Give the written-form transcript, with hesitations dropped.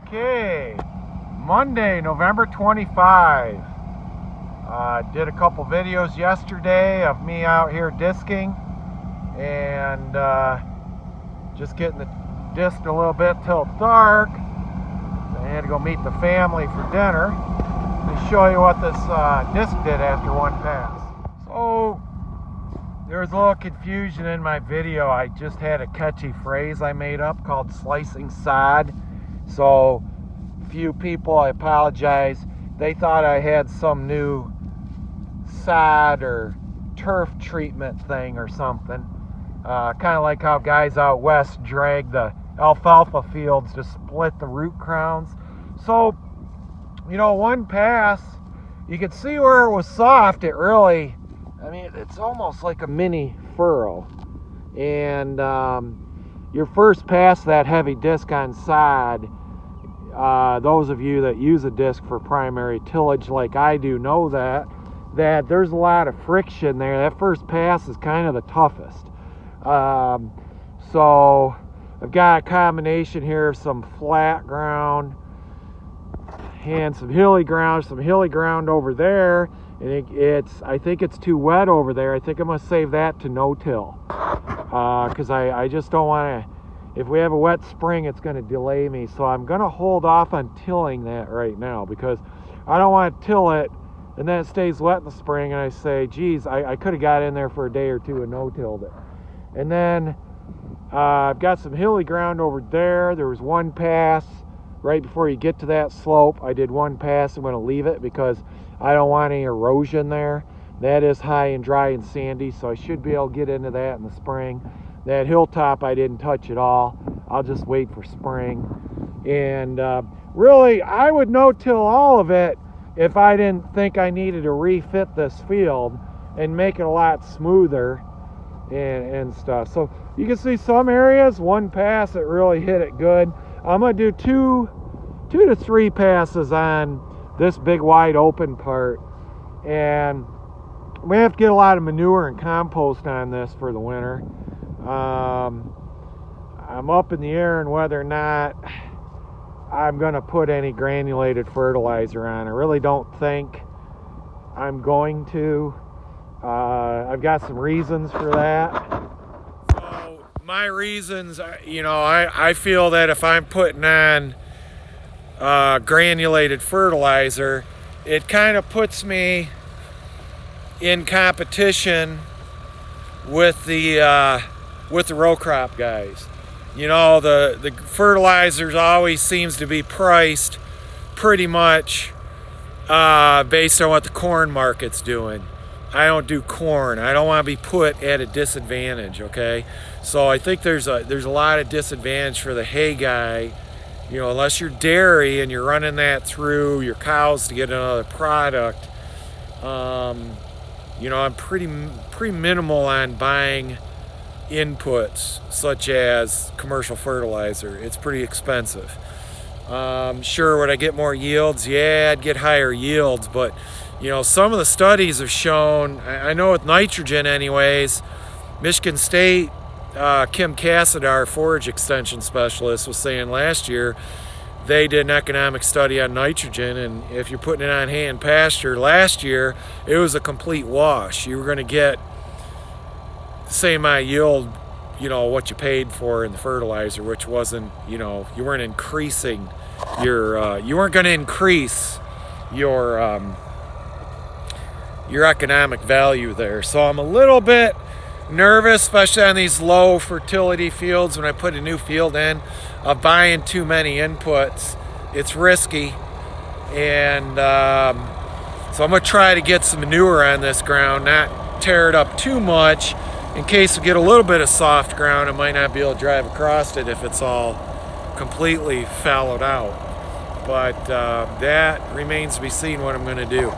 Okay, Monday, November 25. Did a couple videos yesterday of me out here disking and just getting the disc a little bit till dark. I had to go meet the family for dinner. Let me show you what this disc did after one pass. So there was a little confusion in my video. I just had a catchy phrase I made up called slicing sod. So a few people, I apologize, they thought I had some new sod or turf treatment thing or something. Kind of like how guys out west drag the alfalfa fields to split the root crowns. So, you know, one pass, you could see where it was soft. It really, I mean, it's almost like a mini furrow. And your first pass that heavy disc on sod, those of you that use a disc for primary tillage like I do know that there's a lot of friction there. That first pass is kind of the toughest. So I've got a combination here of some flat ground and some hilly ground over there, and I think it's too wet over there. I think I'm gonna save that to no-till because I just don't want to. If we have a wet spring, it's going to delay me, so I'm going to hold off on tilling that right now because I don't want to till it and then it stays wet in the spring and I say, geez, I could have got in there for a day or two and no-tilled it. And then I've got some hilly ground over there. There was one pass right before you get to that slope. I did one pass. I'm going to leave it because I don't want any erosion there. That is high and dry and sandy, so I should be able to get into that in the spring. That hilltop I didn't touch at all. I'll just wait for spring. And really, I would no-till all of it if I didn't think I needed to refit this field and make it a lot smoother and stuff. So you can see some areas, one pass, it really hit it good. I'm gonna do two to three passes on this big wide open part. And we have to get a lot of manure and compost on this for the winter. I'm up in the air on whether or not I'm going to put any granulated fertilizer on. I really don't think I'm going to. I've got some reasons for that. So my reasons, you know, I feel that if I'm putting on granulated fertilizer, it kind of puts me in competition with the row crop guys. You know, the fertilizers always seems to be priced pretty much based on what the corn market's doing. I don't do corn. I don't want to be put at a disadvantage, okay? So I think there's a lot of disadvantage for the hay guy, you know, unless you're dairy and you're running that through your cows to get another product. You know, I'm pretty minimal on buying inputs such as commercial fertilizer. It's pretty expensive. Sure, would I get more yields? Yeah, I'd get higher yields, but you know, some of the studies have shown, I know with nitrogen anyways, Michigan State, Kim Cassadar, forage extension specialist, was saying last year they did an economic study on nitrogen, and if you're putting it on hay and pasture, last year it was a complete wash. You were going to get the same amount of yield, you know, what you paid for in the fertilizer, which wasn't, you know, you weren't increasing your, you weren't going to increase your economic value there. So I'm a little bit nervous, especially on these low fertility fields when I put a new field in, of buying too many inputs. It's risky. And so I'm going to try to get some manure on this ground, not tear it up too much. In case we get a little bit of soft ground, I might not be able to drive across it if it's all completely fallowed out. But that remains to be seen what I'm going to do.